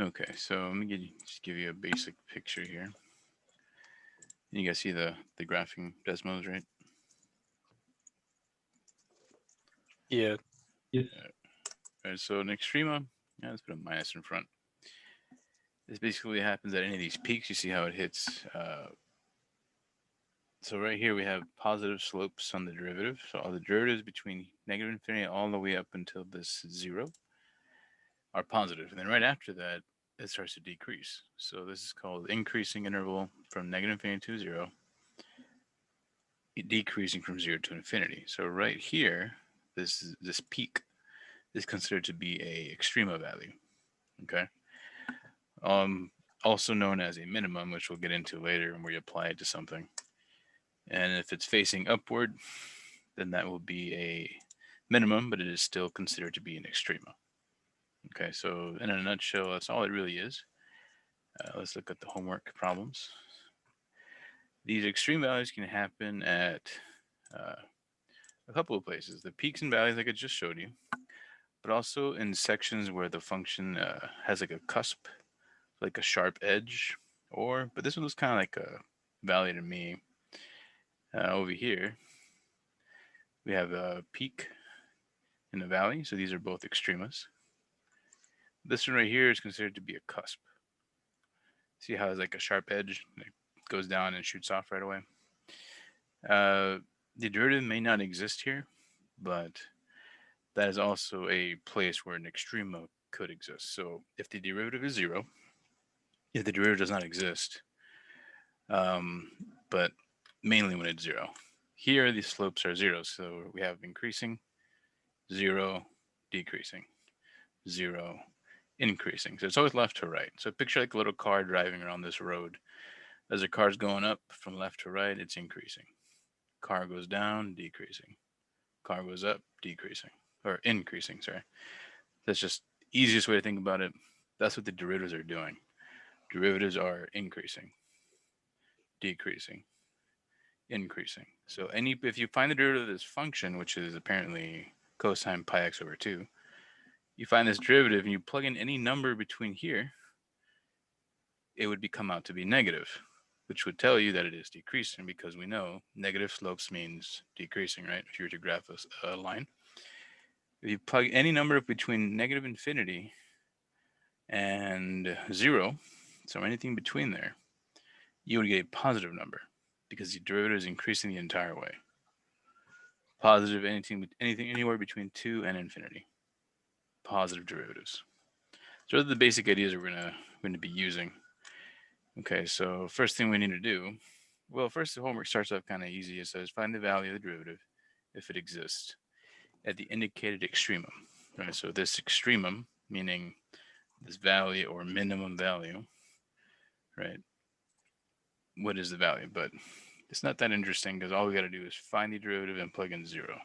Okay, so let me just give you a basic picture here. You guys see the graphing Desmos, right? Yeah. Yes. All right, so an extrema, yeah, let's put a minus in front. This basically happens at any of these peaks. You see how it hits. So right here we have positive slopes on the derivative. So all the derivatives between negative infinity all the way up until this zero are positive, and then right after that it starts to decrease. So this is called increasing interval from negative infinity to zero, decreasing from zero to infinity. So right here, this peak is considered to be a extrema value. Okay. Um, Also known as a minimum, which we'll get into later when we apply it to something. And if it's facing upward, then that will be a minimum, but it is still considered to be an extrema. Okay, so in a nutshell, that's all it really is. Let's look at the homework problems. These extreme values can happen at uh, a couple of places. The peaks and valleys, like I just showed you, but also in sections where the function has like a cusp, like a sharp edge, but this one was kind of like a valley to me. Over here, we have a peak in the valley, so these are both extremas. This one right here is considered to be a cusp. See how it's like a sharp edge that goes down and shoots off right away? Uh, the derivative may not exist here, but that is also a place where an extrema could exist. So if the derivative is zero, if the derivative does not exist, um, but mainly when it's zero. Here, the slopes are zero, so we have increasing, zero, decreasing, zero, increasing. So it's always left to right. So picture like a little car driving around this road. As the car's going up from left to right, it's increasing. Car goes down, decreasing. Car goes up, decreasing. Or increasing, sorry. That's just easiest way to think about it. That's what the derivatives are doing. Derivatives are increasing, decreasing, increasing. So any if you find the derivative of this function, which is apparently cosine pi x over 2, you find this derivative and you plug in any number between here, it would become out to be negative, which would tell you that it is decreasing because we know negative slopes means decreasing, right? If you were to graph a line. If you plug any number between negative infinity and 0, so anything between there, you would get a positive number because the derivative is increasing the entire way. Positive anything anywhere between 2 and infinity. Positive derivatives. So those are the basic ideas we're gonna be using. Okay, so first thing we need to do, well, first the homework starts off kind of easy. It says find the value of the derivative if it exists at the indicated extremum. Right, so this extremum, meaning this value or minimum value, right? What is the value? But it's not that interesting because all we got to do is find the derivative and plug in 0.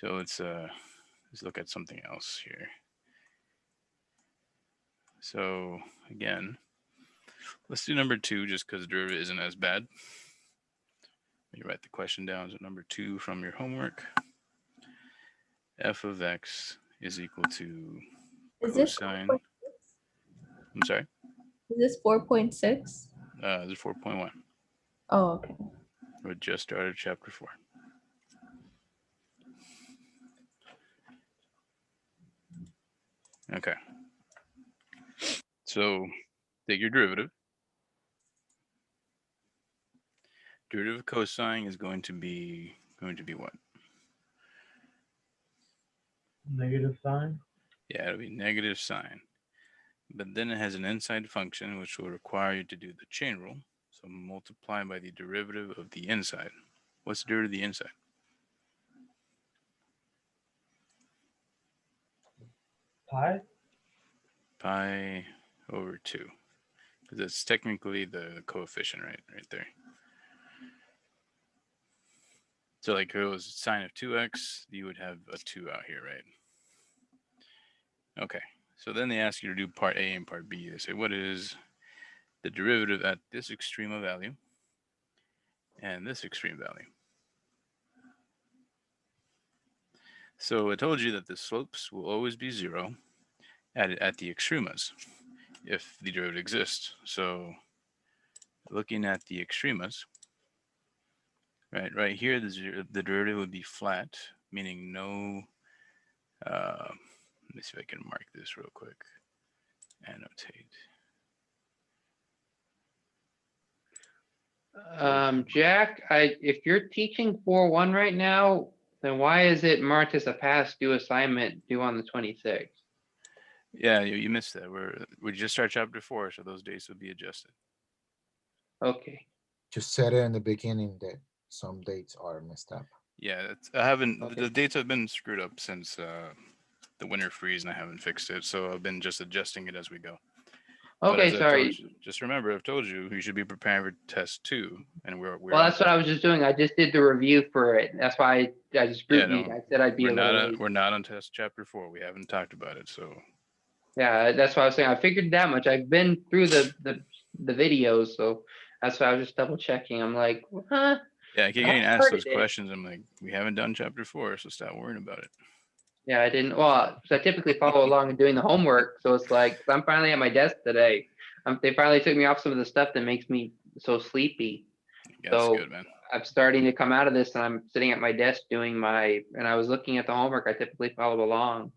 So let's look at something else here. So again, let's do number 2 just because derivative isn't as bad. You write the question down. So number 2 from your homework: f of x is equal to Is this cosine. I'm sorry. is this 4.6? This is 4.1. Oh, okay. We just started chapter 4. Okay. So take your derivative. Derivative of cosine is going to be what? Negative sign. Yeah, it'll be negative sine. But then it has an inside function which will require you to do the chain rule. So multiply by the derivative of the inside. What's the derivative of the inside? Pi. Pi over 2. Because that's technically the coefficient, right there. So like if it was sine of 2x, you would have a 2 out here, right? Okay. So then they ask you to do part A and part B. They say, what is the derivative at this extreme value and this extreme value? So I told you that the slopes will always be 0 at the extremas if the derivative exists. So looking at the extremas, right here, the derivative would be flat, meaning no, let me see if I can mark this real quick, annotate. Jack, if you're teaching 4-1 right now, then why is it marked as a past due assignment due on the 26th? Yeah, you missed that. We just start chapter 4, so those dates would be adjusted. Okay. Just said it in the beginning that some dates are messed up. Yeah, I haven't. Okay. The dates have been screwed up since the winter freeze, and I haven't fixed it. So I've been just adjusting it as we go. But Okay, as I've told sorry. you- just remember, I've told you you should be preparing for test 2, and we're. Well, that's what I was just doing. I just did the review for it. That's why I just Yeah, screwed you. no, I said I'd be a little late. We're not on test chapter 4. We haven't talked about it, so Yeah, that's why I was saying. I figured that much. I've been through the videos, so that's why I was just double checking. I'm like, huh? yeah, I keep I getting haven't asked heard those it. questions. I'm like, we haven't done chapter 4, so stop worrying about it. Yeah, I didn't. Well, 'cause I typically follow along and doing the homework, so it's like 'cause I'm finally at my desk today. They finally took me off some of the stuff that makes me so sleepy. Yeah, that's So good, man. I'm starting to come out of this, and I'm sitting at my desk doing my. And I was looking at the homework. I typically follow along.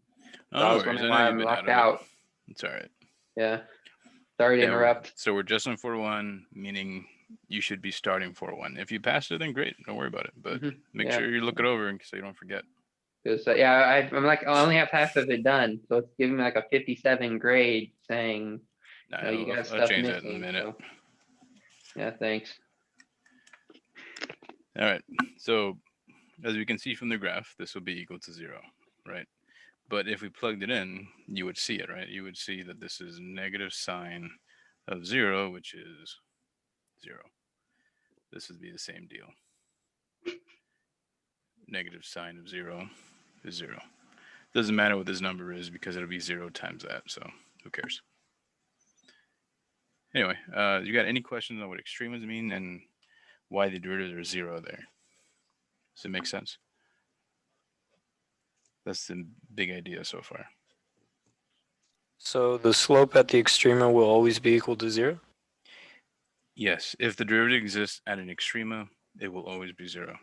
No So I was worries. I wondering know why you've I'm been locked out out. of it. It's all right. Yeah. Sorry to Yeah, interrupt. so we're just on 4-1, meaning you should be starting 4-1. If you passed it, then great. Don't worry about it. But Mhm, make yeah. sure you look it over so you don't forget. Because I'm like I only have half of it done, so it's giving me like a 57 grade, saying Nah, you got I'll stuff change missing. that in a minute. So. Yeah, thanks. All right. So as we can see from the graph, this will be equal to 0, right? But if we plugged it in, you would see it, right? You would see that this is negative sine of 0, which is 0. This would be the same deal. Negative sine of 0 is 0. Doesn't matter what this number is because it'll be 0 times that. So who cares? Anyway, you got any questions on what extremes mean and why the derivatives are 0 there? Does it make sense? That's the big idea so far. So the slope at the extrema will always be equal to 0? Yes, if the derivative exists at an extrema, it will always be 0.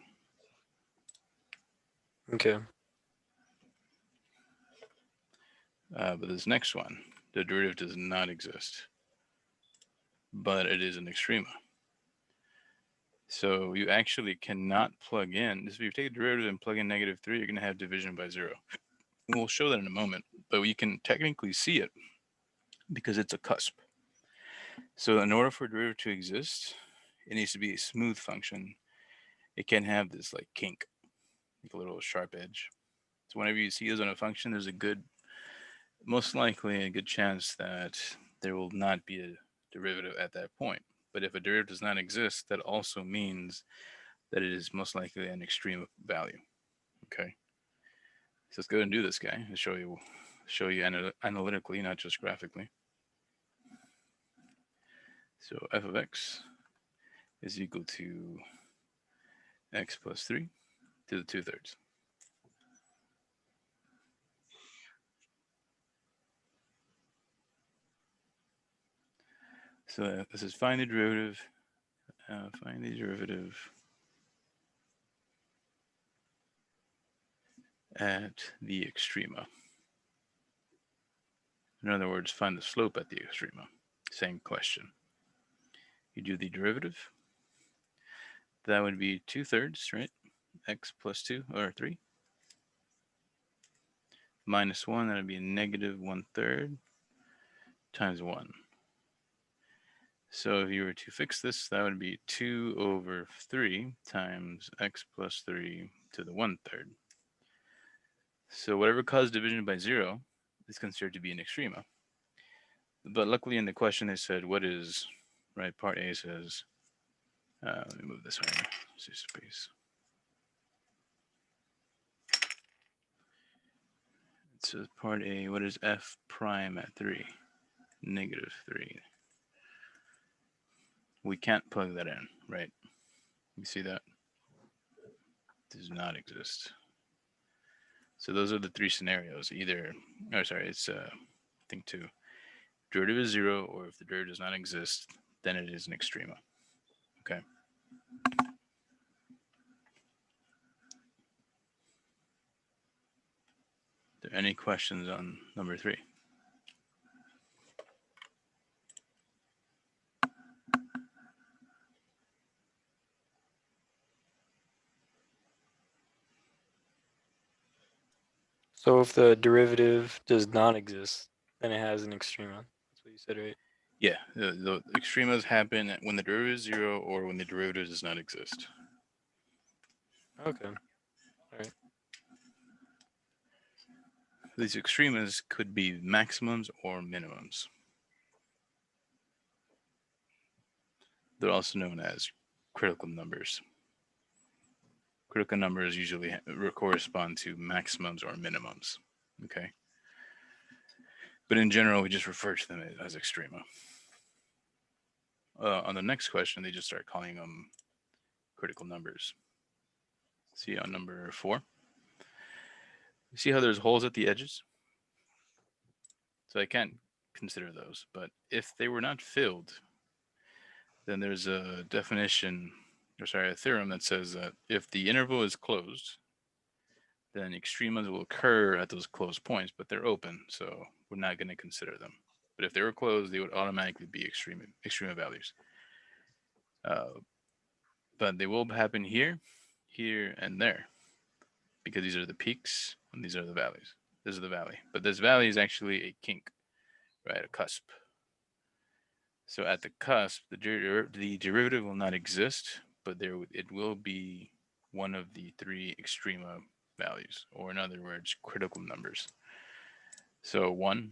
Okay. But this next one, the derivative does not exist, but it is an extrema. So you actually cannot plug in. If you take a derivative and plug in -3, you're going to have division by 0. And we'll show that in a moment, but you can technically see it because it's a cusp. So in order for a derivative to exist, it needs to be a smooth function. It can't have this like kink, like a little sharp edge. So whenever you see this on a function, there's a good, most likely a good chance that there will not be a derivative at that point. But if a derivative does not exist, that also means that it is most likely an extreme value. Okay. So let's go ahead and do this guy and show you analytically, not just graphically. So f of x is equal to x plus 3 to the 2/3. So this is find the derivative. Find the derivative at the extrema. In other words, find the slope at the extrema. Same question. You do the derivative. That would be 2/3, right? X plus 2 or 3 minus 1. That would be -1/3 times 1. So if you were to fix this, that would be 2/3 times x plus 3 to the 1/3. So whatever caused division by 0 is considered to be an extrema. But luckily in the question they said, what is, right, part A says, let me move this way, see space. It says part A, what is f prime at 3? -3. We can't plug that in, right? You see that? Does not exist. So those are the 3 scenarios. Either, it's something to derivative is 0, or if the derivative does not exist, then it is an extrema. Okay. Are there any questions on number 3? So if the derivative does not exist, then it has an extrema. That's what you said, right? Yeah, the extremas happen when the derivative is 0 or when the derivative does not exist. Okay. These extremas could be maximums or minimums. They're also known as critical numbers. Critical numbers usually correspond to maximums or minimums. Okay. But in general, we just refer to them as extrema. On the next question, they just start calling them critical numbers. See on number 4. See how there's holes at the edges? So I can't consider those, but if they were not filled, then there's a definition, or sorry, a theorem that says that if the interval is closed, then extremas will occur at those closed points, but they're open, so we're not going to consider them. But if they were closed, they would automatically be extrema values. But they will happen here, here, and there, because these are the peaks and these are the valleys. This is the valley, but this valley is actually a kink, right? A cusp. So at the cusp, the derivative will not exist, but it will be one of the 3 extrema values, or in other words, critical numbers. So 1,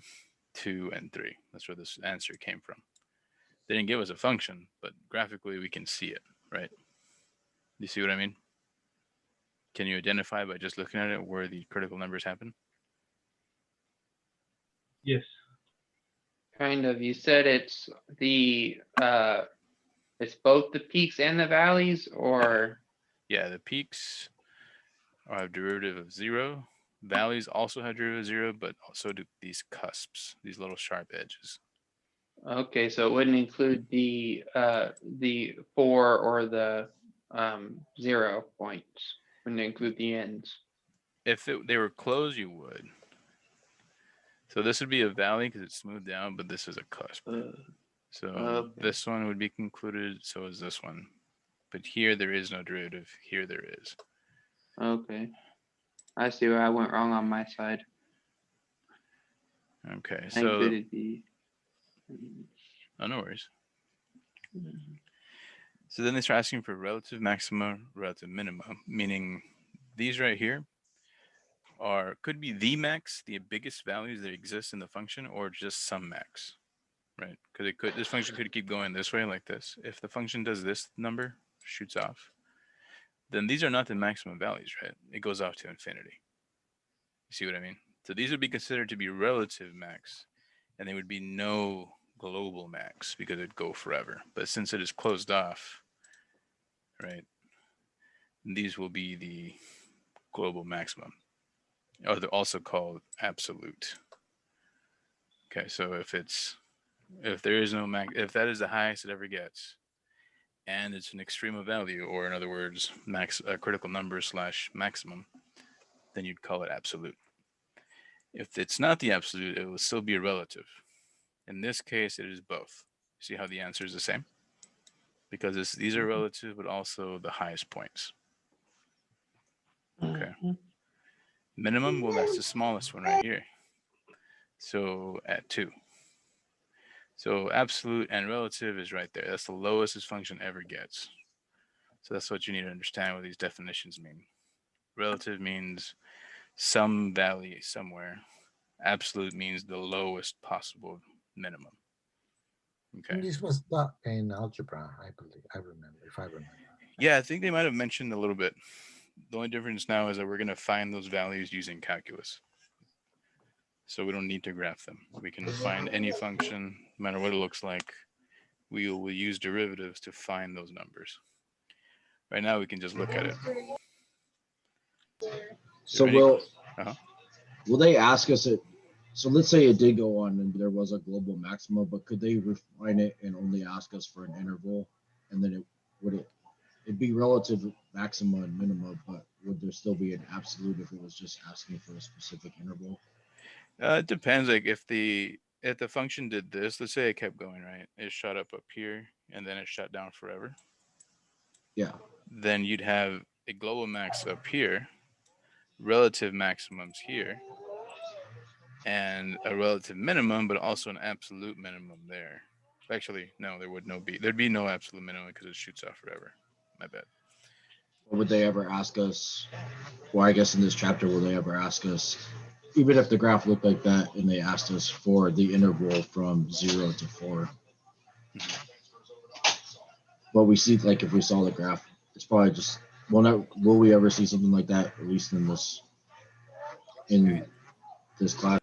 2, and 3. That's where this answer came from. They didn't give us a function, but graphically we can see it, right? You see what I mean? Can you identify by just looking at it where the critical numbers happen? Yes. Kind of. You said it's it's both the peaks and the valleys, or Yeah, the peaks are a derivative of 0. Valleys also have derivative of 0, but also do these cusps, these little sharp edges. okay, so it wouldn't include the 4 or the 0 points. Wouldn't include the ends. If they were closed, you would. So this would be a valley because it's smoothed down, but this is a cusp. So okay. this one would be concluded, so is this one. But here there is no derivative, here there is. Okay. I see where I went wrong on my side. Okay, I so included the. oh, no worries. So then they start asking for relative maxima, relative minima, meaning these right here could be the max, the biggest values that exist in the function, or just some max, right? Because this function could keep going this way like this. If the function does this number, shoots off, then these are not the maximum values, right? It goes off to infinity. You see what I mean? So these would be considered to be relative max, and there would be no global max because it'd go forever. But since it is closed off, right, these will be the global maximum, or they're also called absolute. Okay, so if there is no max, if that is the highest it ever gets, and it's an extrema value, or in other words, critical number / maximum, then you'd call it absolute. If it's not the absolute, it will still be a relative. In this case, it is both. See how the answer is the same? Because these are relative, but also the highest points. Okay. Minimum, well, that's the smallest one right here. So at 2. So absolute and relative is right there. That's the lowest this function ever gets. So that's what you need to understand what these definitions mean. Relative means some value somewhere. Absolute means the lowest possible minimum. Okay. This was taught in algebra, I believe. I remember, if I remember. Yeah, I think they might have mentioned a little bit. The only difference now is that we're going to find those values using calculus. So we don't need to graph them. We can find any function, no matter what it looks like. We will use derivatives to find those numbers. Right now, we can just look at it. So Any- will Uh-huh. will they ask us it? So let's say it did go on and there was a global maxima, but could they refine it and only ask us for an interval? And then it'd be relative maxima and minima, but would there still be an absolute if it was just asking for a specific interval? It depends. Like if the function did this, let's say it kept going, right? It shot up here and then it shut down forever. Yeah. Then you'd have a global max up here, relative maximums here, and a relative minimum, but also an absolute minimum there. Actually, no, there'd be no absolute minimum because it shoots off forever. My bad. Would they ever ask us? Well, I guess in this chapter, will they ever ask us, even if the graph looked like that, and they asked us for the interval from 0 to 4? But we see, like, if we saw the graph, it's probably just. Will we ever see something like that? At least in this class.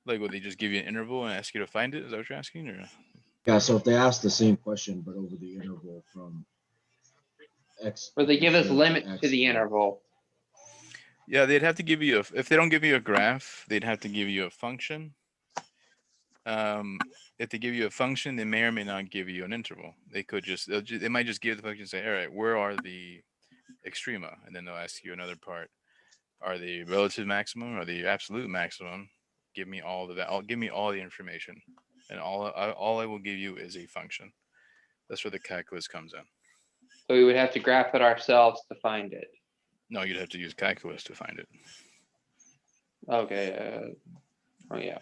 Like, will they just give you an interval and ask you to find it? Is that what you're asking, or? Yeah. So if they ask the same question, but over the interval from X. Or they give us to limits X, to the interval. Yeah, they'd have to give you if they don't give you a graph, they'd have to give you a function. If they give you a function, they may or may not give you an interval. They might just give the function and say, all right, where are the extrema? And then they'll ask you another part. Are they relative maximum or the absolute maximum? Give me all of that. Give me all the information. And all I will give you is a function. That's where the calculus comes in. So we would have to graph it ourselves to find it. No, you'd have to use calculus to find it. Okay. Oh yeah.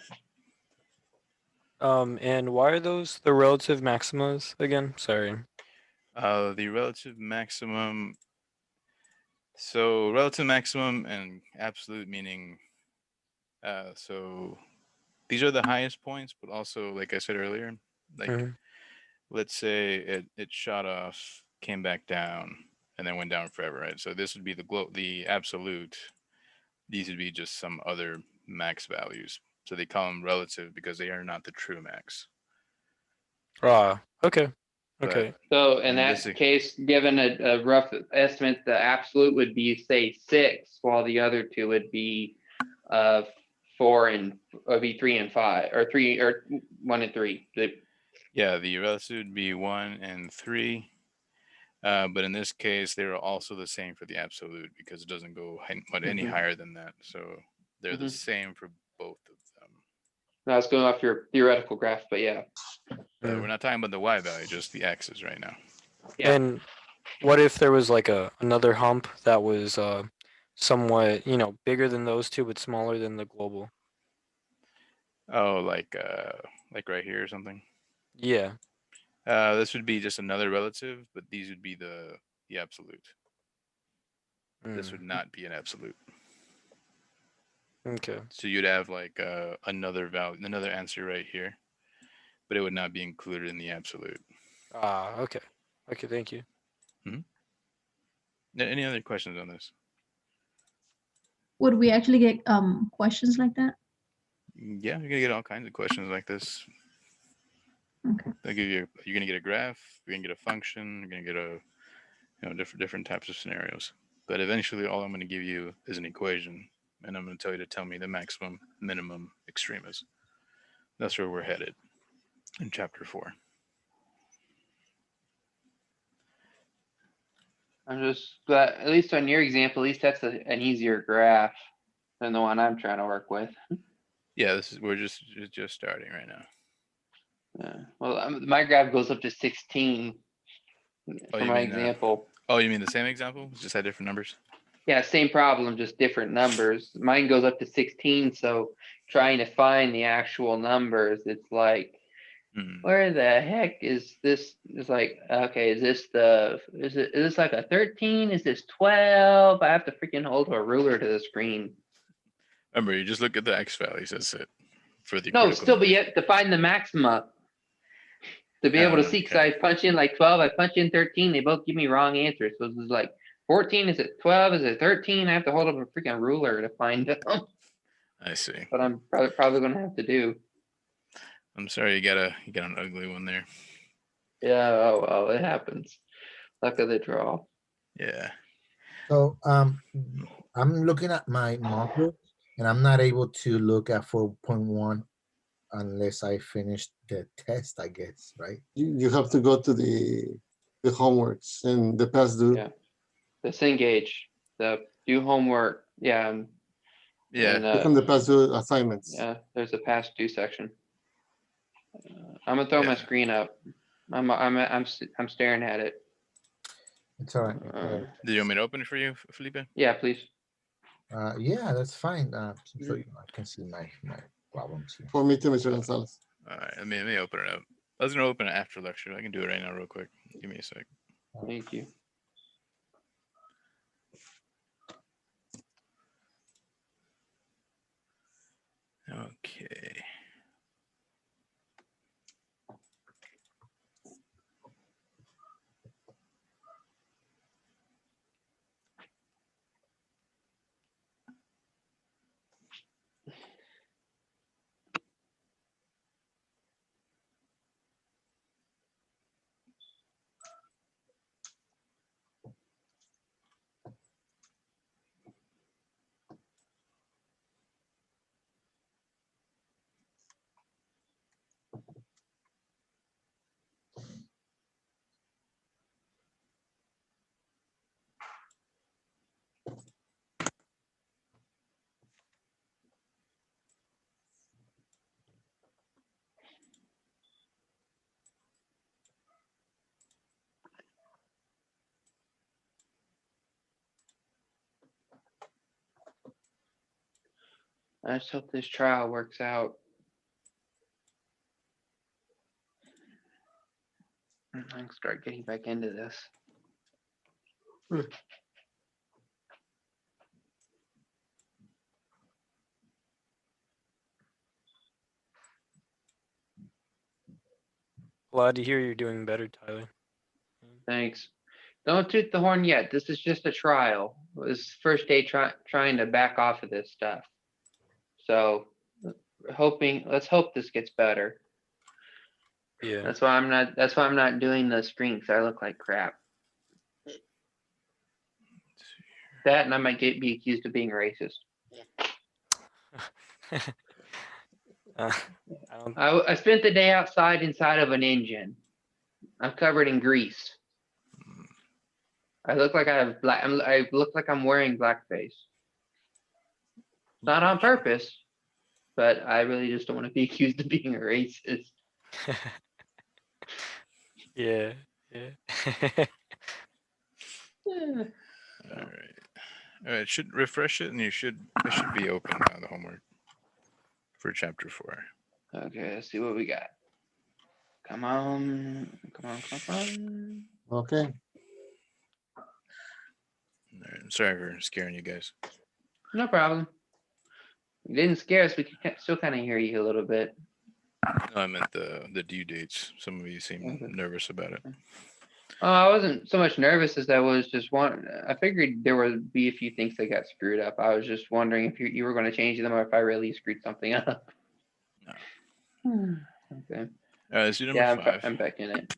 And why are those the relative maximas again? Sorry. The relative maximum. So relative maximum and absolute meaning. So these are the highest points, but also, like I said earlier, like let's say it shot off, came back down, and then went down forever, right? So this would be the absolute. These would be just some other max values. So they call them relative because they are not the true max. Okay. But Okay. So in this that is- case, given a rough estimate, the absolute would be say 6, while the other two would be 4 and would be 3 and 5, or 3 or 1 and 3. Yeah, the relative would be 1 and 3. But in this case, they're also the same for the absolute because it doesn't go any Mhm. higher than that. So they're the same for both of them. I was going off your theoretical graph, but yeah. But we're not talking about the y value, just the x's right now. Yeah. And what if there was like another hump that was somewhat, bigger than those two but smaller than the global? Oh, like right here or something. Yeah. This would be just another relative, but these would be the absolute. This would not be an absolute. Okay. So you'd have like another value, another answer right here, but it would not be included in the absolute. Okay. Okay, thank you. Any other questions on this? Would we actually get questions like that? Yeah, you're gonna get all kinds of questions like this. Okay. They'll give you're gonna get a graph, you're gonna get a function, you're gonna get a different types of scenarios. But eventually all I'm gonna give you is an equation, and I'm gonna tell you to tell me the maximum, minimum, extremas. That's where we're headed in chapter 4. I'm just glad, at least on your example, at least that's an easier graph than the one I'm trying to work with. Yeah, we're just starting right now. Yeah. Well, my graph goes up to 16 for you my mean that? example. Oh, you mean the same example? Just had different numbers? Yeah, same problem, just different numbers. Mine goes up to 16, so trying to find the actual numbers, it's like, where the heck is this? It's like, okay, is this like a 13? Is this 12? I have to freaking hold a ruler to the screen. Remember, you just look at the x values. That's it. For the No, critical still, but numbers. you have to find the maxima. To be able to see, because I punch in like 12, I punch in 13, they both give me wrong answers. So it's like 14, is it 12, is it 13? I have to hold up a freaking ruler to find them. I see. But I'm probably gonna have to do. I'm sorry, you got an ugly one there. Yeah, oh well, it happens. Luck of the draw. Yeah. So I'm looking at my notebook And I'm not able to look at 4.1 unless I finish the test, I guess, right? You have to go to the homeworks and the past due. Yeah. The Cengage, the do homework, yeah, Yeah. and, Click on the past due assignments. yeah, there's a past due section. I'm gonna throw my Yeah. screen up. I'm staring at it. It's all right. Do you want me to open it for you, Felipe? Yeah, please. Yeah, that's fine. So I can see my problems here. For me too, Mr. Gonzalez. All right, let me open it up. I was gonna open it after lecture. I can do it right now, real quick. Give me a sec. Thank you. Okay. I just hope this trial works out. I can start getting back into this. Glad to hear you're doing better, Tyler. Thanks. Don't toot the horn yet. This is just a trial. It was first day trying to back off of this stuff. So let's hope this gets better. Yeah. That's why I'm not doing the screen because I look like crap. That and I might be accused of being racist. I don't, I spent the day outside inside of an engine. I'm covered in grease. I look like I have I look like I'm wearing blackface. Not on purpose, but I really just don't want to be accused of being a racist. yeah. Yeah. All right. All right. Should refresh it, and it should be open now. The homework for chapter 4. Okay, let's see what we got. Come on. Okay. All right. I'm sorry for scaring you guys. No problem. You didn't scare us. We can still kind of hear you a little bit. No, I meant the due dates. Some of you seem nervous about it. Oh, I wasn't so much nervous as I was just I figured there would be a few things that got screwed up. I was just wondering if you were going to change them or if I really screwed something up. No. Okay. Let's do number Yeah, 5. I'm back in it.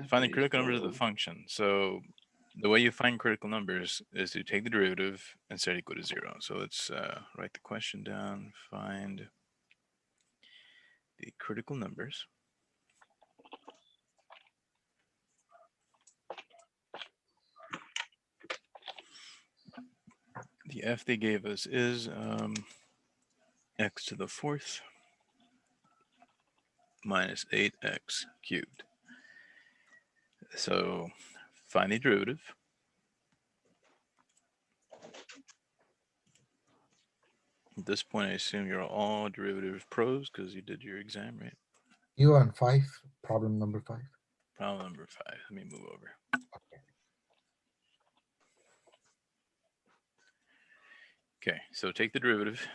Find the Okay, critical numbers of so- the function. So the way you find critical numbers is to take the derivative and set equal to 0. So let's write the question down. Find the critical numbers. The f they gave us is x to the 4th minus 8x cubed. So find the derivative. At this point, I assume you're all derivative pros because you did your exam, right? You on 5, problem number 5. Problem number 5. Let me move over. Okay, so take the derivative.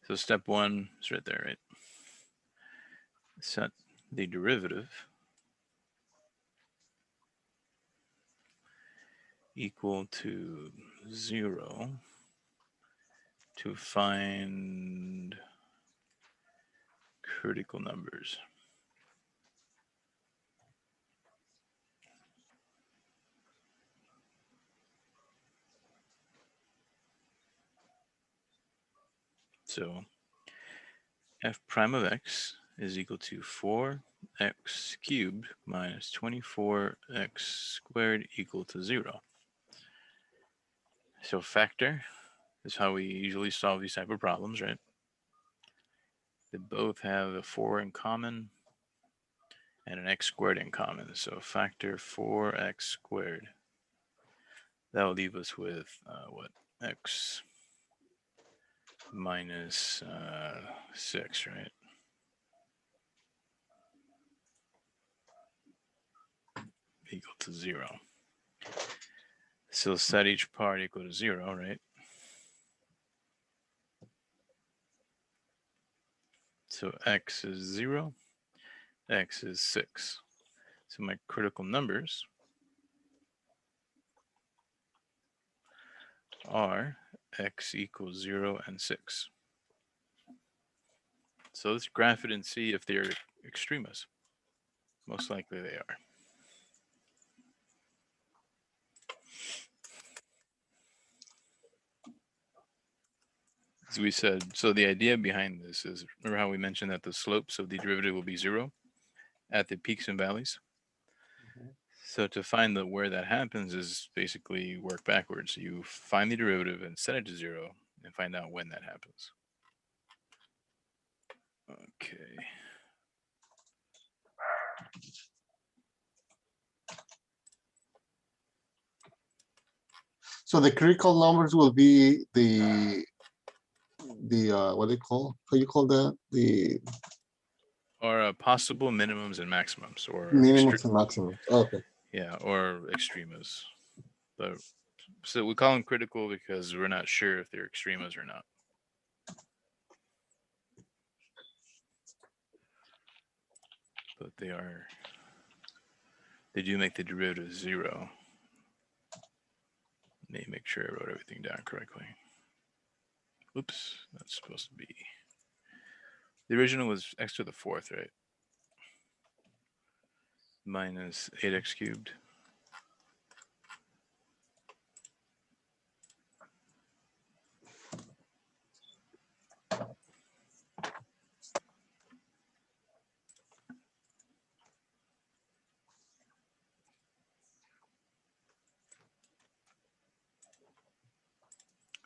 So step 1 is right there, right? Set the derivative equal to 0 to find critical numbers. So f prime of x is equal to 4x cubed minus 24x squared equal to 0. So factor is how we usually solve these type of problems, right? They both have a 4 in common and an x squared in common. So factor 4x squared. That will leave us with what? X minus 6, right? Equal to 0. So set each part equal to 0, right? So x is 0, x is 6. So my critical numbers are x equals 0 and 6. So let's graph it and see if they're extremas. Most likely they are. As we said, so the idea behind this is, remember how we mentioned that the slopes of the derivative will be 0 at the peaks and valleys? So to find where that happens is basically work backwards. You find the derivative and set it to 0 and find out when that happens. Okay. So the critical numbers will be the what do you call? How you call that? The Or possible minimums and maximums, or minimums and maximums. Okay. yeah, or extremas. But so we call them critical because we're not sure if they're extremas or not. But they are. They do make the derivative 0. Let me make sure I wrote everything down correctly. Oops, that's supposed to be. The original was x to the 4th, right? Minus 8x cubed.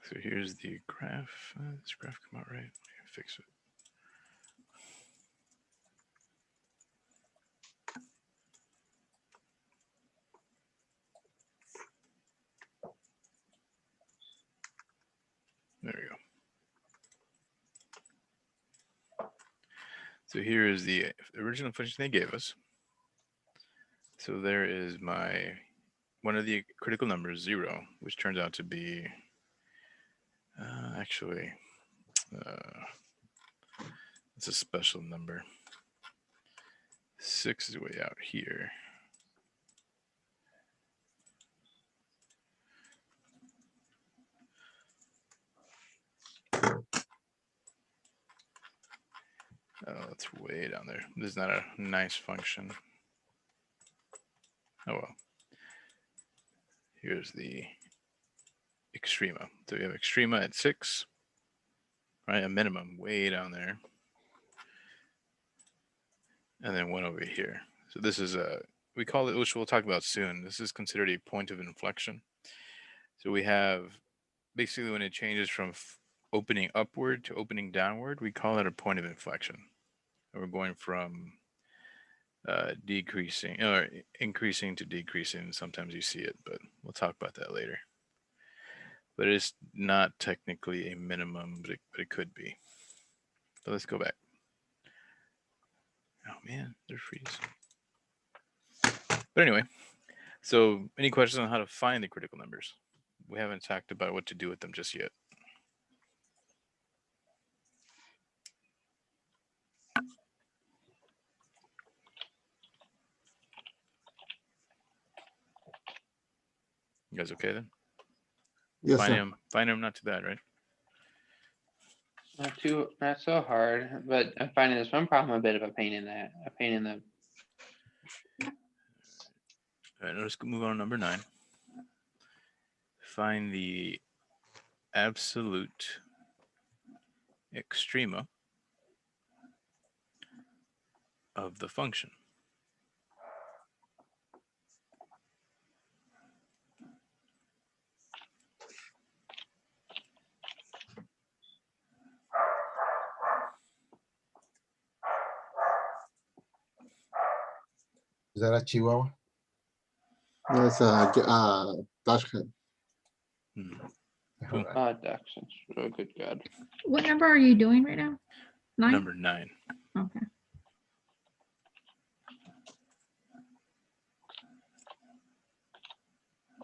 So here's the graph. This graph come out right? Let me fix it. There we go. So here is the original function they gave us. So there is my one of the critical numbers, 0, which turns out to be actually it's a special number. 6 is way out here. Oh, it's way down there. This is not a nice function. Oh well. Here's the extrema. So we have extrema at 6, right? A minimum way down there. And then one over here. So this is we call it, which we'll talk about soon. This is considered a point of inflection. So we have basically when it changes from opening upward to opening downward, we call it a point of inflection. And we're going from decreasing or increasing to decreasing. Sometimes you see it, but we'll talk about that later. But it's not technically a minimum, but it could be. So let's go back. Oh man, they're freezing. But anyway, so any questions on how to find the critical numbers? We haven't talked about what to do with them just yet. You guys okay then? Yes, sir. Find them not too bad, right? Not so hard, but I'm finding this one problem a bit of a pain in the. All right, let's move on to number 9. Find the absolute extrema of the function. Is that a Chihuahua? That's Dashcam. Hmm. All right. Dachshunds. Oh, good God. What number are you doing right now? 9? Number 9. Okay.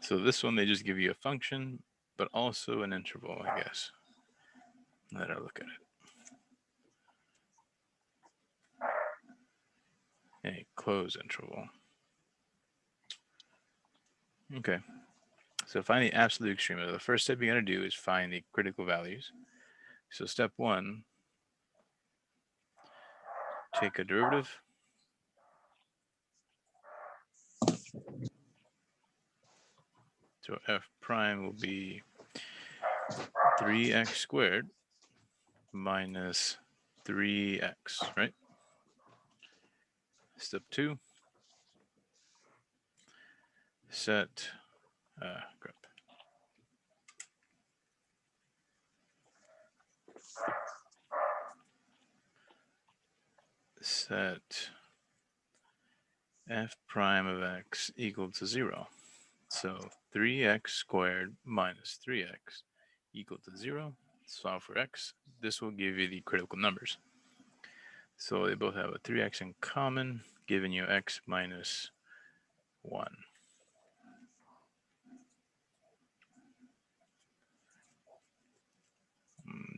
So this one, they just give you a function, but also an interval, I guess. Let her look at it. A close interval. Okay. So find the absolute extrema. The first step you're going to do is find the critical values. So step 1, take a derivative. So f prime will be 3x squared minus 3x, right? Step 2, set, crap. Set f prime of x equal to 0. So 3x squared minus 3x equal to 0. Solve for x. This will give you the critical numbers. So they both have a 3x in common, giving you x minus 1.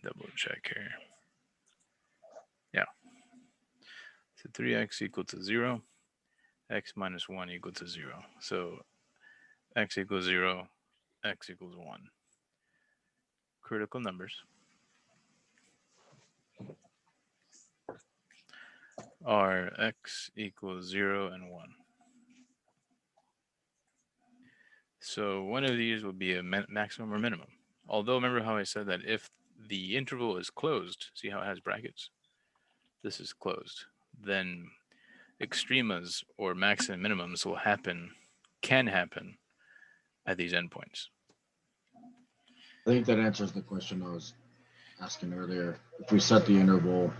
Double check here. Yeah. So 3x equal to 0. X minus 1 equal to 0. So x equals 0, x equals 1. Critical numbers are x equals 0 and 1. So one of these will be a maximum or minimum. Although remember how I said that if the interval is closed, see how it has brackets? This is closed. Then extremas or max and minimums will happen, can happen at these endpoints. I think that answers the question I was asking earlier. If we set the interval,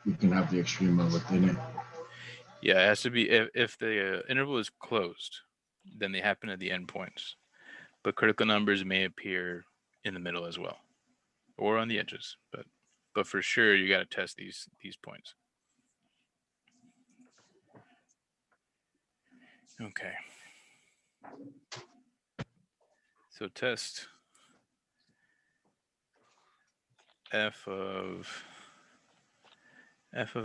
we can have the extrema within it. Yeah, it has to be if the interval is closed, then they happen at the endpoints. But critical numbers may appear in the middle as well, or on the edges. But for sure, you got to test these points. Okay. So test f of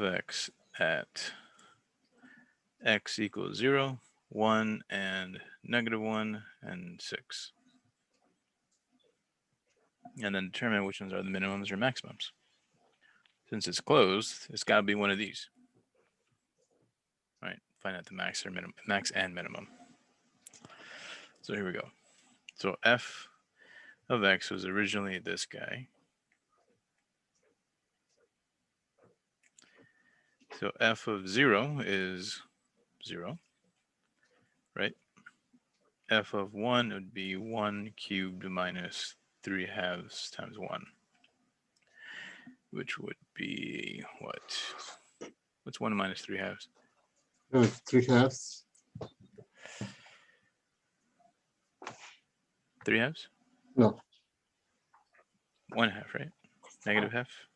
x at x equals 0, 1, and -1, and 6. And then determine which ones are the minimums or maximums. Since it's closed, it's got to be one of these. All right, find out the max or minimum, max and minimum. So here we go. So f of x was originally this guy. So f of 0 is 0, right? F of 1 would be 1 cubed minus 3 halves times 1, which would be what? What's 1 minus 3 halves? 3 halves. 3 halves? No. 1 half, right? Negative half?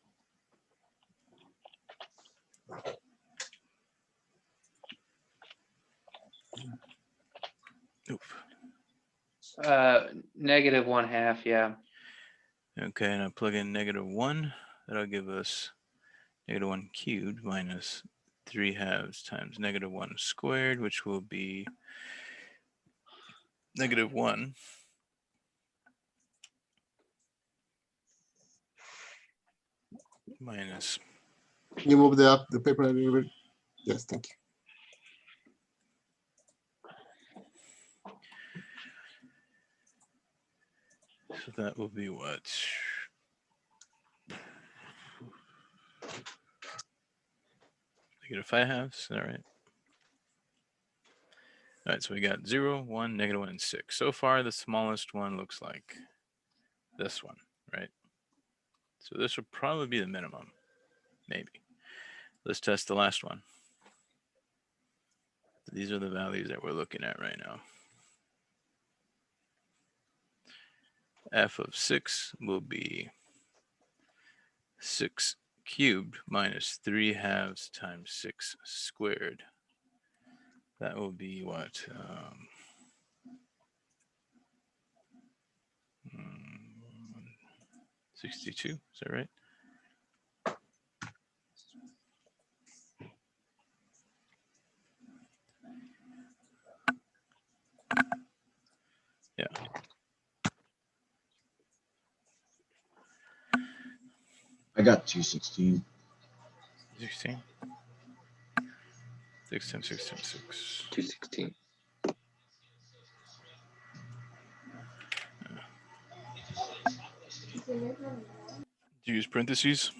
Oof. -1/2, yeah. Okay, and I plug in -1. That'll give us -1 cubed minus 3 halves times -1 squared, which will be -1 minus. Can you move the paper a little bit? Yes, thank you. So that will be what? -5 halves. Is that right? All right, so we got 0, 1, -1, and 6. So far, the smallest one looks like this one, right? So this would probably be the minimum, maybe. Let's test the last one. These are the values that we're looking at right now. F of 6 will be 6 cubed minus 3 halves times 6 squared. That will be what? 62, is that right? Yeah. I got 216. 16. 6 times 6 times 6. 216. Do you use parentheses?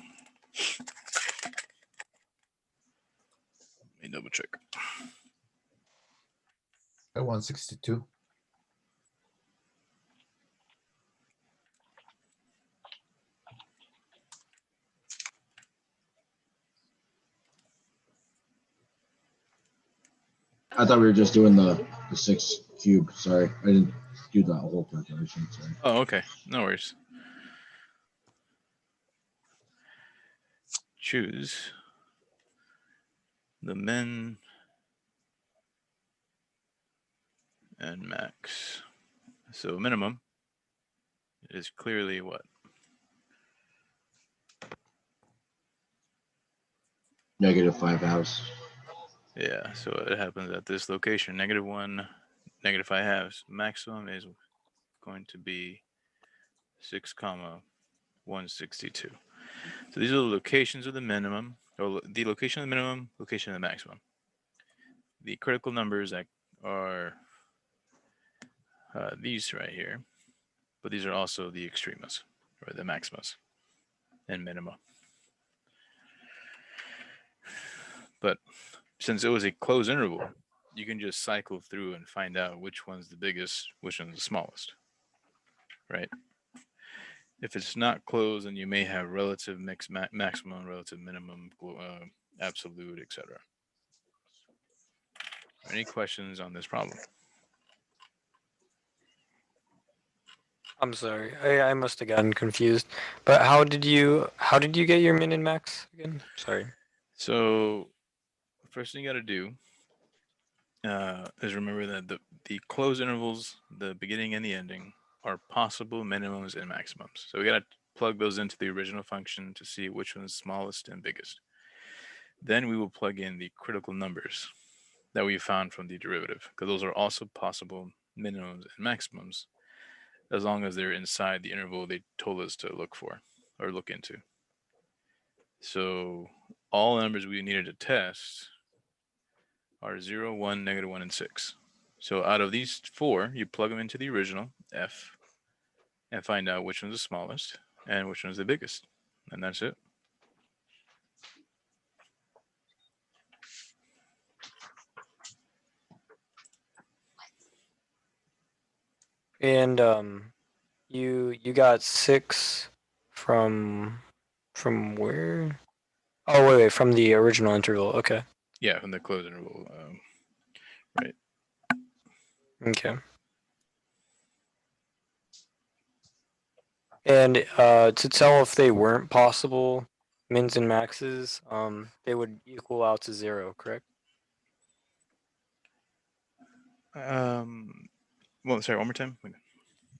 Let me double check. I 162. I thought we were just doing the 6 cube. Sorry, I didn't do that whole calculation. Sorry. Oh, okay. No worries. Choose the min and max. So minimum is clearly what? -5 halves. Yeah, so it happens at this location, -1, -5 halves. Maximum is going to be 6, 162. So these are the locations of the minimum, or the location of the minimum, location of the maximum. The critical numbers that are these right here, but these are also the extremas, or the maximas and minima. But since it was a closed interval, you can just cycle through and find out which one's the biggest, which one's the smallest, right? If it's not closed, then you may have relative maximum, relative minimum, absolute, etc. Any questions on this problem? I'm sorry. I must have gotten confused. But how did you get your min and max again? Sorry. So first thing you got to do is remember that the closed intervals, the beginning and the ending, are possible minimums and maximums. So we got to plug those into the original function to see which one is smallest and biggest. Then we will plug in the critical numbers that we found from the derivative, because those are also possible minimums and maximums, as long as they're inside the interval they told us to look for or look into. So all numbers we needed to test are 0, 1, -1, and 6. So out of these 4, you plug them into the original f and find out which one's the smallest and which one's the biggest. And that's it. And you got 6 from where? Oh wait, from the original interval. Okay. Yeah, from the closed interval. Right. Okay. And to tell if they weren't possible mins and maxes, they would equal out to 0, correct? Well, sorry, one more time.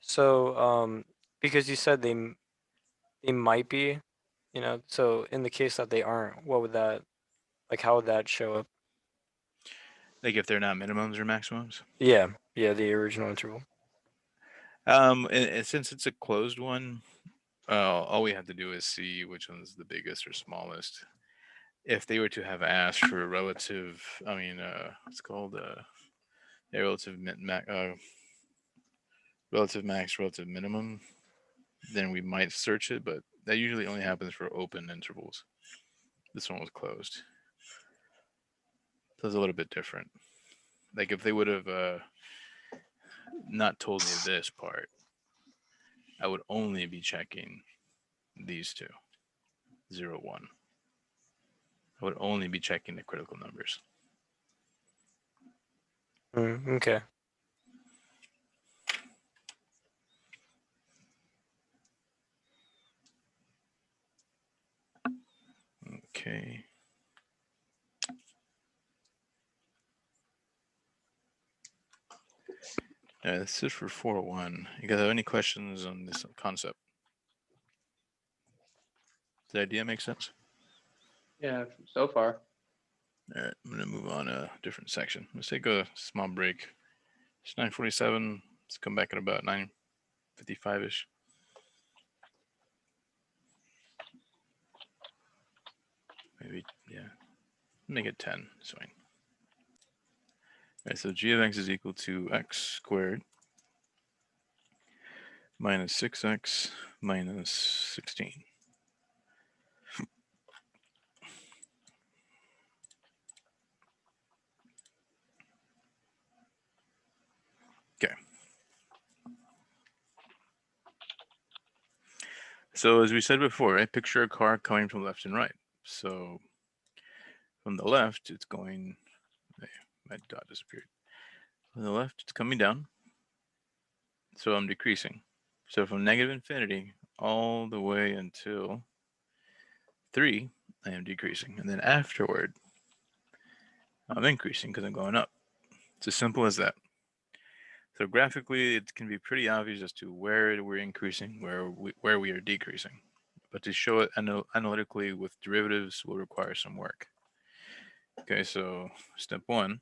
So because you said they might be, so in the case that they aren't, what would that, like, how would that show up? Like if they're not minimums or maximums. Yeah, the original interval. And since it's a closed one, all we have to do is see which one's the biggest or smallest. If they were to have asked for a relative, it's called relative relative max, relative minimum, then we might search it, but that usually only happens for open intervals. This one was closed. So it's a little bit different. Like if they would have not told me this part, I would only be checking these two, 0, 1. I would only be checking the critical numbers. Okay. Okay. This is for 401. You guys have any questions on this concept? Does the idea make sense? Yeah, so far. All right, I'm gonna move on a different section. Let's take a small break. It's 9:47. Let's come back at about 9:55-ish. Maybe, yeah. Make it 10. It's fine. All right, so g of x is equal to x squared minus 6x minus 16. Okay. So as we said before, right, picture a car coming from left and right. So from the left, it's going, my dot disappeared. From the left, it's coming down. So I'm decreasing. So from negative infinity all the way until 3, I am decreasing. And then afterward, I'm increasing because I'm going up. It's as simple as that. So graphically, it can be pretty obvious as to where we're increasing, where we are decreasing. But to show it analytically with derivatives will require some work. Okay, so step 1,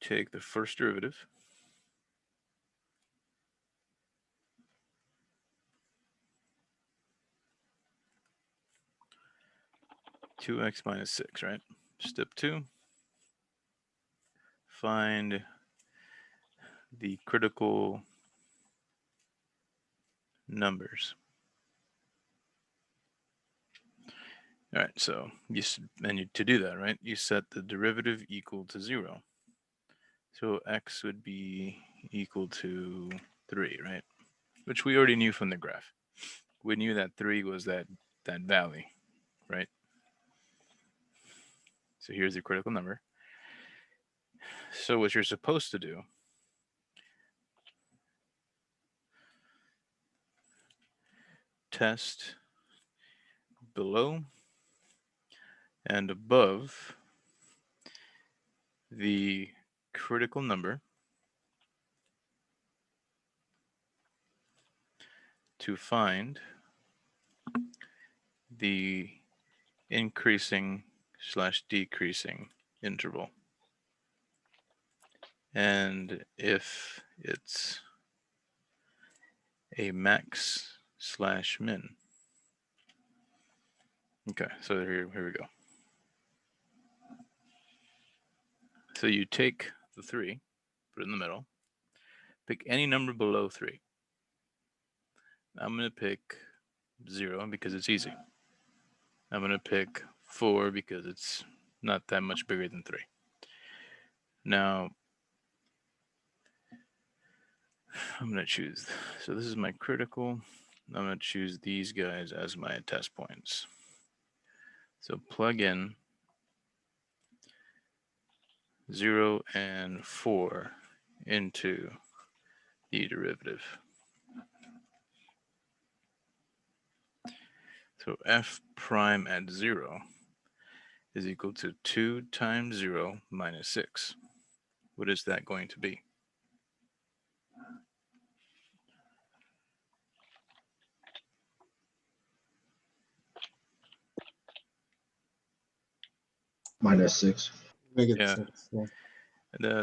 take the first derivative. Two x minus 6, right? Step 2, find the critical numbers. All right, so to do that, right, you set the derivative equal to 0. So x would be equal to 3, right? Which we already knew from the graph. We knew that 3 was that valley, right? So here's the critical number. So what you're supposed to do test below and above the critical number to find the increasing / decreasing interval. And if it's a max / min. Okay, so here we go. So you take the 3, put it in the middle, pick any number below 3. I'm going to pick 0 because it's easy. I'm going to pick 4 because it's not that much bigger than 3. Now, I'm going to choose, so this is my critical. I'm going to choose these guys as my test points. So plug in 0 and 4 into the derivative. So f prime at 0 is equal to 2 times 0 minus 6. What is that going to be? Minus 6. Negative Yeah. 6. Yeah.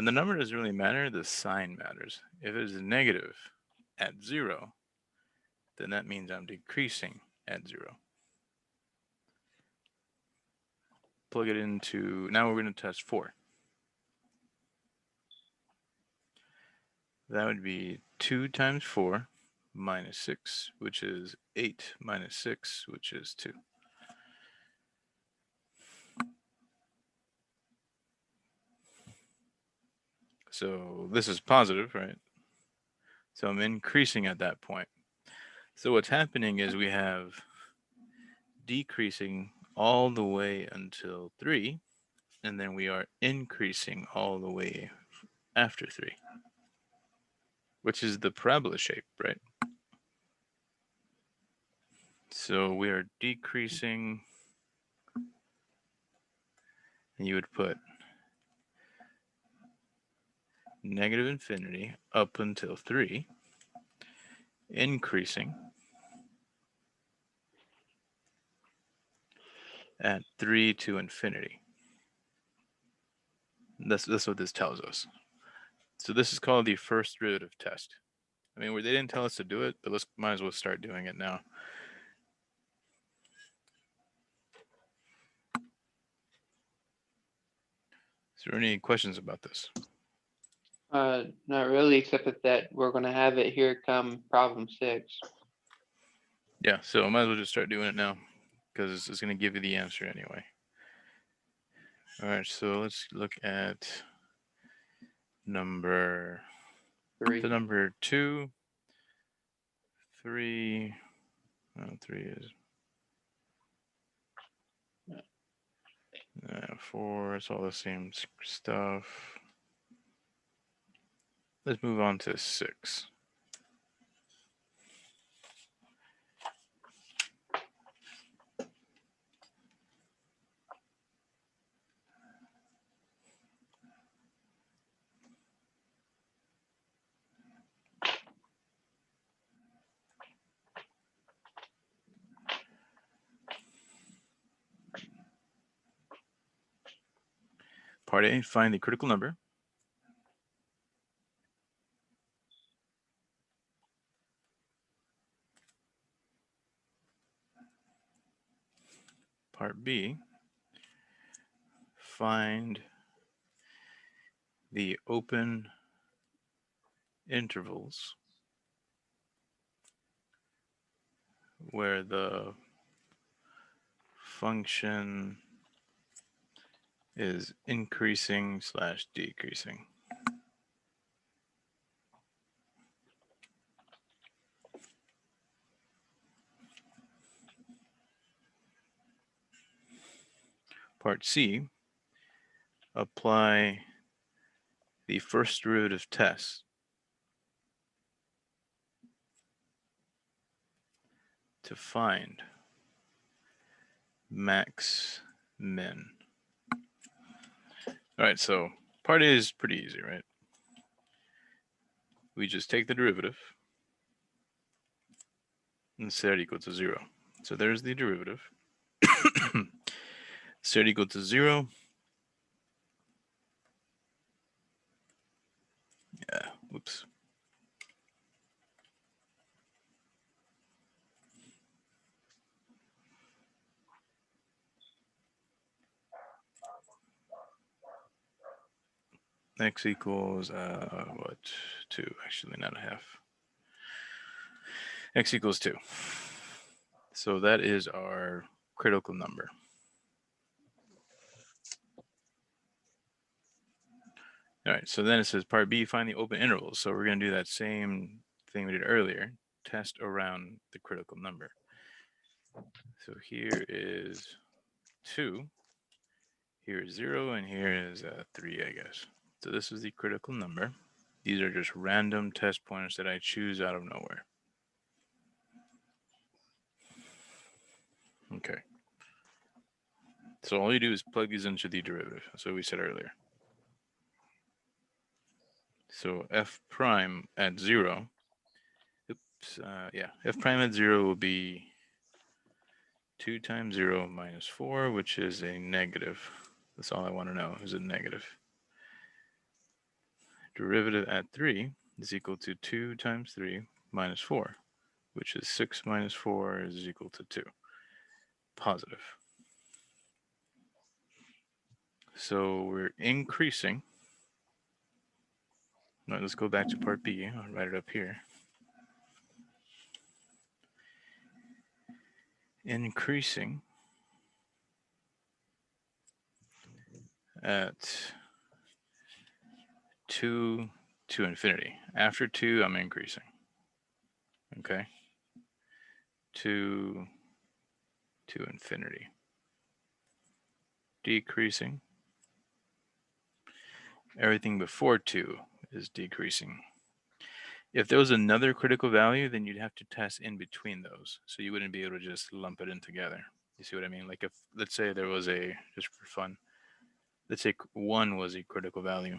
The number doesn't really matter, the sign matters. If it is negative at 0, then that means I'm decreasing at 0. Plug it into, now we're going to test 4. That would be 2 times 4 minus 6, which is 8 minus 6, which is 2. So this is positive, right? So I'm increasing at that point. So what's happening is we have decreasing all the way until 3, and then we are increasing all the way after 3, which is the parabola shape, right? So we are decreasing, and you would put negative infinity up until 3, increasing at 3 to infinity. That's what this tells us. So this is called the first derivative test. I mean, they didn't tell us to do it, but might as well start doing it now. Is there any questions about this? Not really, except that we're gonna have it here come problem 6. Yeah, so I might as well just start doing it now because it's going to give you the answer anyway. All right, so let's look at number 3. the number 2, 3. 3 is 4. It's all the same stuff. Let's move on to 6. Part A, find the critical number. Part B, find the open intervals where the function is increasing / decreasing. Part C, apply the first derivative test to find max min. All right, so part A is pretty easy, right? We just take the derivative and set it equal to 0. So there's the derivative. Set it equal to 0. Yeah, whoops. X equals, 2, actually not a half. X equals 2. So that is our critical number. All right, so then it says part B, find the open intervals. So we're going to do that same thing we did earlier, test around the critical number. So here is 2, here is 0, and here is 3, I guess. So this is the critical number. These are just random test points that I choose out of nowhere. Okay. So all you do is plug these into the derivative. That's what we said earlier. So f prime at 0, f prime at 0 will be 2 times 0 minus 4, which is a negative. That's all I want to know, is a negative. Derivative at 3 is equal to 2 times 3 minus 4, which is 6 minus 4 is equal to 2. Positive. So we're increasing. Now let's go back to part B. I'll write it up here. Increasing at 2 to infinity. After 2, I'm increasing. Okay. 2 to infinity. Decreasing. Everything before 2 is decreasing. If there was another critical value, then you'd have to test in between those. So you wouldn't be able to just lump it in together. You see what I mean? Like if, let's say there was a, just for fun, let's say 1 was a critical value,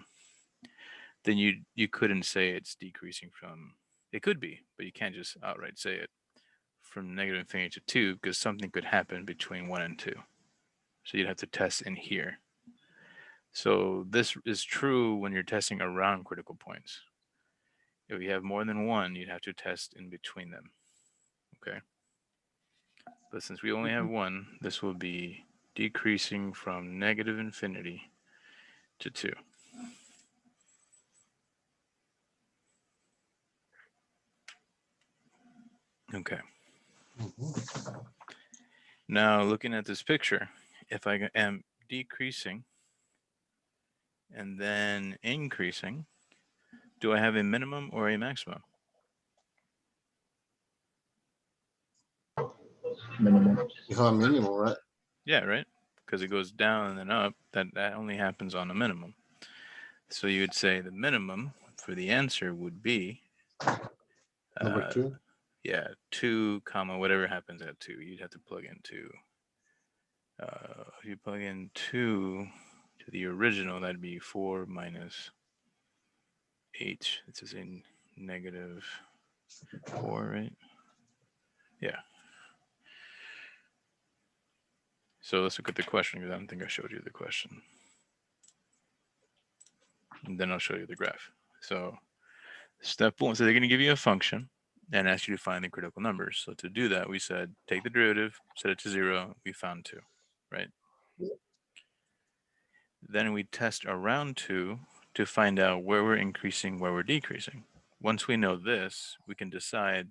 then you couldn't say it's decreasing from, it could be, but you can't just outright say it, from negative infinity to 2, because something could happen between 1 and 2. So you'd have to test in here. So this is true when you're testing around critical points. If you have more than 1, you'd have to test in between them. Okay. But since we only have 1, this will be decreasing from negative infinity to 2. Okay. Now looking at this picture, if I am decreasing and then increasing, do I have a minimum or a maximum? Minimum. You have a minimum, right? Yeah, right? Because it goes down and then up. That only happens on a minimum. So you would say the minimum for the answer would be Number 2. yeah, 2 comma whatever happens at 2. You'd have to plug in 2. If you plug in 2 to the original, that'd be 4 minus h. This is in negative 4, right? Yeah. So let's look at the question, because I don't think I showed you the question. And then I'll show you the graph. So step 1, so they're going to give you a function and ask you to find the critical numbers. So to do that, we said take the derivative, set it to 0. We found 2, right? Then we test around 2 to find out where we're increasing, where we're decreasing. Once we know this, we can decide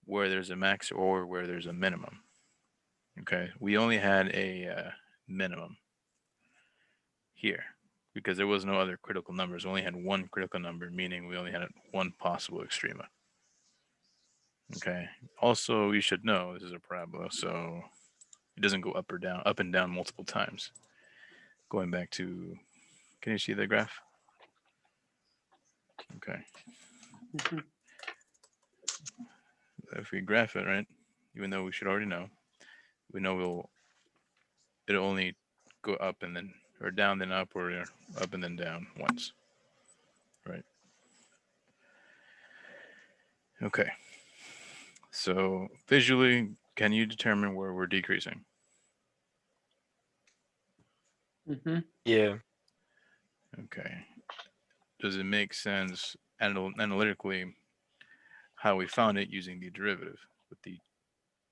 where there's a max or where there's a minimum. Okay, we only had a minimum here because there was no other critical numbers. We only had 1 critical number, meaning we only had 1 possible extrema. Okay, also you should know this is a parabola, so it doesn't go up or down, up and down multiple times. Going back to, can you see the graph? Okay. If we graph it, right, even though we should already know, we know it'll only go up and then, or down then up, or up and then down once, right? Okay. So visually, can you determine where we're decreasing? Yeah. Okay. Does it make sense analytically how we found it using the derivative? With the,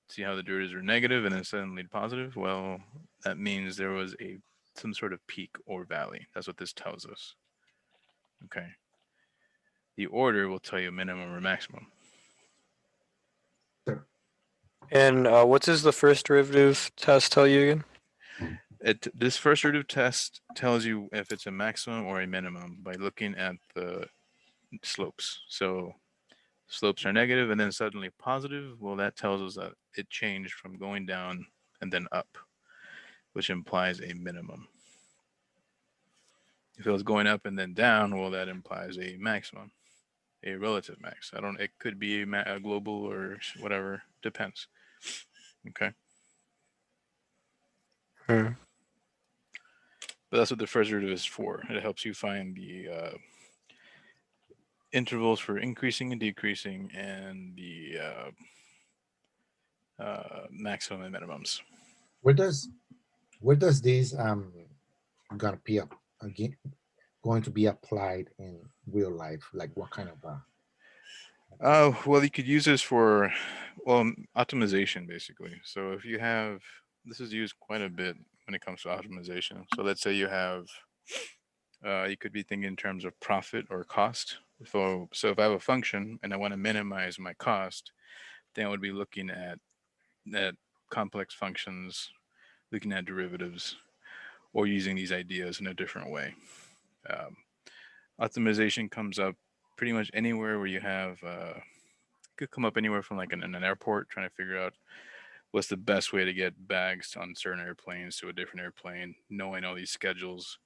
see how the derivatives are negative and then suddenly positive? Well, that means there was some sort of peak or valley. That's what this tells us. Okay. The order will tell you minimum or maximum. And what does the first derivative test tell you again? This first derivative test tells you if it's a maximum or a minimum by looking at the slopes. So slopes are negative and then suddenly positive. Well, that tells us that it changed from going down and then up, which implies a minimum. If it was going up and then down, well, that implies a maximum, a relative max. It could be a global or whatever, depends. Okay. But that's what the first derivative is for. It helps you find the intervals for increasing and decreasing and the maximum and minimums. Where does this gonna be again going to be applied in real life? Like what kind of Well, you could use this for, well, optimization basically. So if you have, this is used quite a bit when it comes to optimization. So let's say you have, you could be thinking in terms of profit or cost. So if I have a function and I want to minimize my cost, then I would be looking at complex functions, looking at derivatives, or using these ideas in a different way. optimization comes up pretty much anywhere where you have could come up anywhere from like in an airport trying to figure out what's the best way to get bags on certain airplanes to a different airplane, knowing all these schedules,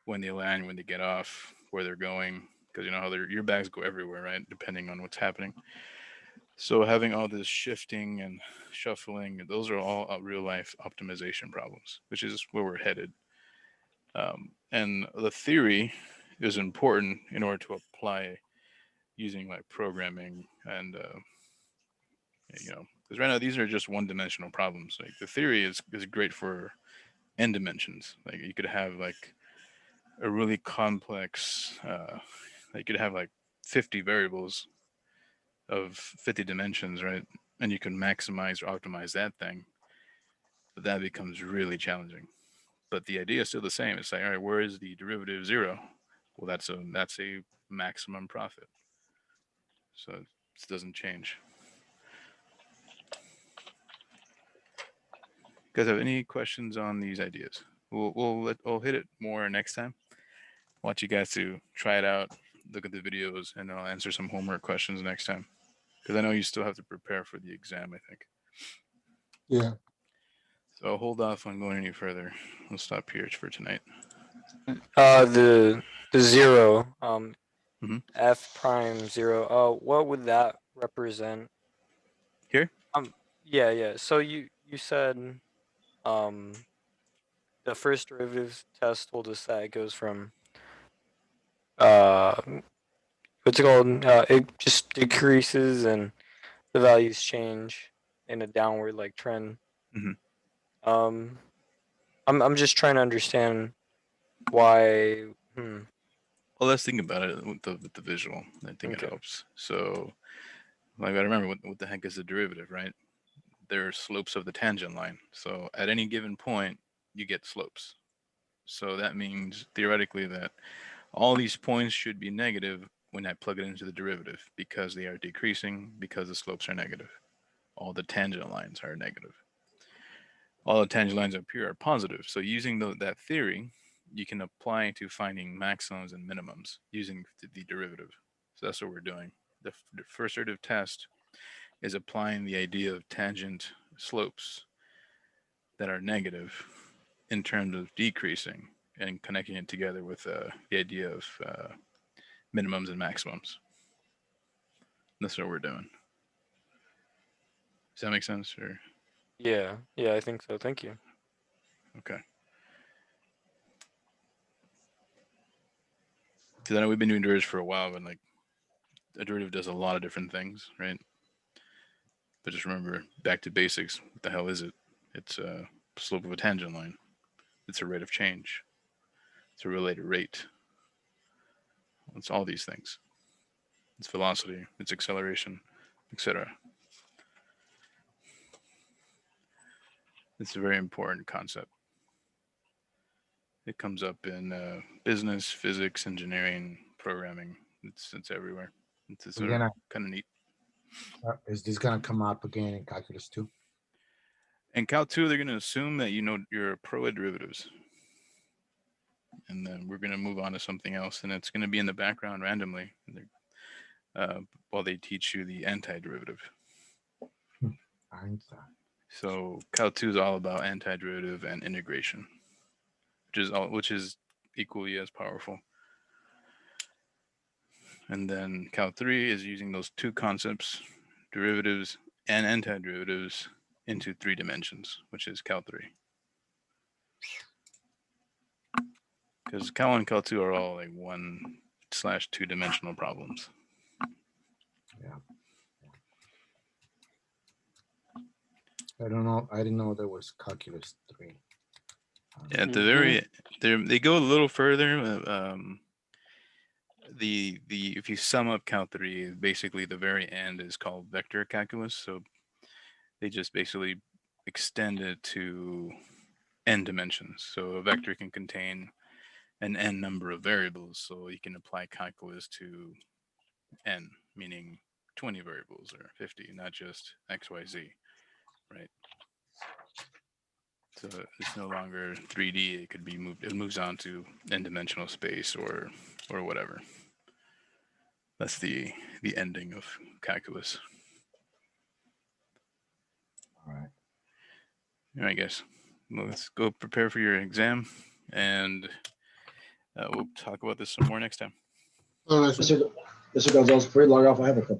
when they land, when they get off, where they're going, because you know how your bags go everywhere, right? Depending on what's happening. So having all this shifting and shuffling, those are all real life optimization problems, which is where we're headed. And the theory is important in order to apply using like programming and you know, because right now these are just one-dimensional problems. Like the theory is great for n dimensions. Like you could have like a really complex, you could have like 50 variables of 50 dimensions, right? And you can maximize or optimize that thing. But that becomes really challenging. But the idea is still the same. It's like, all right, where is the derivative 0? Well, that's a maximum profit. So it doesn't change. Guys have any questions on these ideas? We'll hit it more next time. I want you guys to try it out, look at the videos, and I'll answer some homework questions next time. Because I know you still have to prepare for the exam, I think. Yeah. So I'll hold off on going any further. We'll stop here for tonight. The 0, Mhm. f prime 0. What would that represent? Here? Yeah. So you said, the first derivative test told us that it goes from, what's it called? It just decreases and the values change in a downward like trend. Mhm. I'm just trying to understand why. Well, let's think about it with the visual. I think it Okay. helps. So I gotta remember what the heck is the derivative, right? They're slopes of the tangent line. So at any given point, you get slopes. So that means theoretically that all these points should be negative when I plug it into the derivative because they are decreasing because the slopes are negative. All the tangent lines are negative. All the tangent lines up here are positive. So using that theory, you can apply to finding maximums and minimums using the derivative. So that's what we're doing. The first derivative test is applying the idea of tangent slopes that are negative in terms of decreasing and connecting it together with the idea of minimums and maximums. That's what we're doing. Does that make sense? Or Yeah, I think so. Thank you. okay. Because I know we've been doing derivatives for a while, but like a derivative does a lot of different things, right? But just remember, back to basics. What the hell is it? It's a slope of a tangent line. It's a rate of change. It's a related rate. It's all these things. It's velocity. It's acceleration, etc. It's a very important concept. It comes up in business, physics, engineering, programming. It's everywhere. It's We're gonna, kind of neat. is this gonna come up again in calculus 2? In Cal 2, they're going to assume that you know your pro at derivatives. And then we're going to move on to something else, and it's going to be in the background randomly while they teach you the antiderivative. Einstein. So Cal 2 is all about antiderivative and integration, which is equally as powerful. And then Cal 3 is using those two concepts, derivatives and antiderivatives, into 3 dimensions, which is Cal 3. Because Cal 1 and Cal 2 are all like 1/2 dimensional problems. Yeah. I don't know. I didn't know there was calculus 3. Yeah, at the they go a little further. If you sum up Cal 3, basically the very end is called vector calculus. So they just basically extend it to n dimensions. So a vector can contain an n number of variables. So you can apply calculus to n, meaning 20 variables or 50, not just x, y, z, right? So it's no longer 3D. It could be moved. It moves on to n-dimensional space or whatever. That's the ending of calculus. All right. All right, guys. Well, let's go prepare for your exam, and we'll talk about this some more next time. All right, sir. Mr. Gonzalez, before you log off, I have a couple